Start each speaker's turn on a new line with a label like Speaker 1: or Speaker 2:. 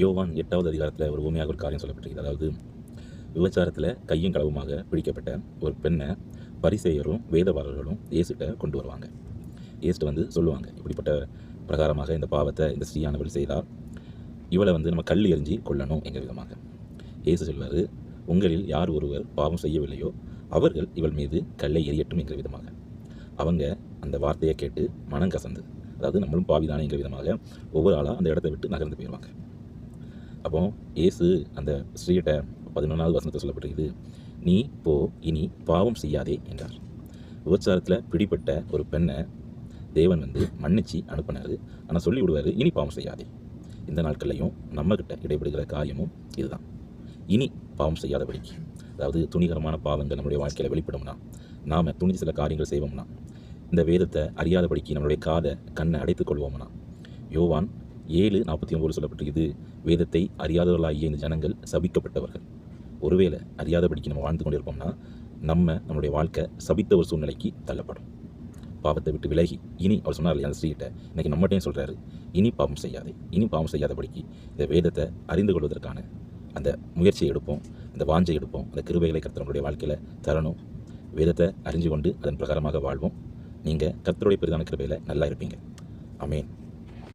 Speaker 1: யோவான் 8வது அதிகாரத்தில் ஒரு உண்மையாக ஒரு காரியம் சொல்லப்பட்டிருக்கிறது. அதாவது விபச்சாரத்தில் கையும் களவுமாக பிடிக்கப்பட்ட ஒரு பெண்ணை பரிசேயரும் வேதபாரர்களும் இயேசுகிட்ட கொண்டு வருவாங்க. இயேசுட்ட வந்து சொல்லுவாங்க, இப்படிப்பட்ட பிரகாரமாக இந்த பாவத்தை இந்த ஸ்ரீயானவள் செய்தால் இவளை வந்து நம்ம கல் எறிஞ்சி கொள்ளணும் என்கிற விதமாக. இயேசு சொல்வார், உங்களில் யார் ஒருவர் பாவம் செய்யவில்லையோ அவர்கள் இவள் மீது கல்லை எறியட்டும் என்கிற விதமாக. அவங்க அந்த வார்த்தையை கேட்டு மனம் கசந்து, அதாவது நம்மளும் பாவிதானே என்கிற விதமாக ஒவ்வொரு ஆளாக அந்த இடத்தை விட்டு நகர்ந்து போயிடுவாங்க. அப்போ இயேசு அந்த ஸ்ரீகிட்ட 11வது வசனத்தை சொல்லப்பட்டிருக்குது, நீ போ, இனி பாவம் செய்யாதே என்றார். விபச்சாரத்தில் பிடிப்பட்ட ஒரு பெண்ணை தேவன் வந்து மன்னிச்சு அனுப்பினார். ஆனால் சொல்லி விடுவார், இனி பாவம் செய்யாதே. இந்த நாட்கள்லையும் நம்மக்கிட்ட இடைபெறுகிற காரியமும் இதுதான். இனி பாவம் செய்யாதபடிக்கு, அதாவது துணிகரமான பாவங்கள் நம்மளுடைய வாழ்க்கையில் வெளிப்படும்னா, நாம் துணிஞ்சு சில காரியங்கள் செய்வோம்னா, இந்த வேதத்தை அறியாதபடிக்கு நம்மளுடைய காதை கண்ணை அடைத்துக் கொள்வோம்னா, யோவான் 7:49 சொல்லப்பட்டிருக்குது, வேதத்தை அறியாதவர்களாகிய இந்த ஜனங்கள் சபிக்கப்பட்டவர்கள். ஒருவேளை அறியாதபடிக்கு நம்ம வாழ்ந்து கொண்டிருப்போம்னா நம்மளுடைய வாழ்க்கை சபித்த ஒரு சூழ்நிலைக்கு தள்ளப்படும். பாவத்தை விட்டு விலகி, இனி அவர் சொன்னார் இல்லையா அந்த ஸ்ரீகிட்ட, இன்னைக்கு நம்மகிட்டையும் சொல்கிறாரு, இனி பாவம் செய்யாதே, இனி பாவம் செய்யாதபடிக்கு இந்த வேதத்தை அறிந்து கொள்வதற்கான அந்த முயற்சியை எடுப்போம், அந்த வாஞ்சை எடுப்போம். அந்த கிருபைகளை கர்த்தர் நம்மளுடைய வாழ்க்கையில் தரணும். வேதத்தை அறிஞ்சு கொண்டு அதன் பிரகாரமாக வாழ்வோம். நீங்கள் கர்த்தருடைய பெரிதான கிருபையில் நல்லா இருப்பீங்க. ஆமென்.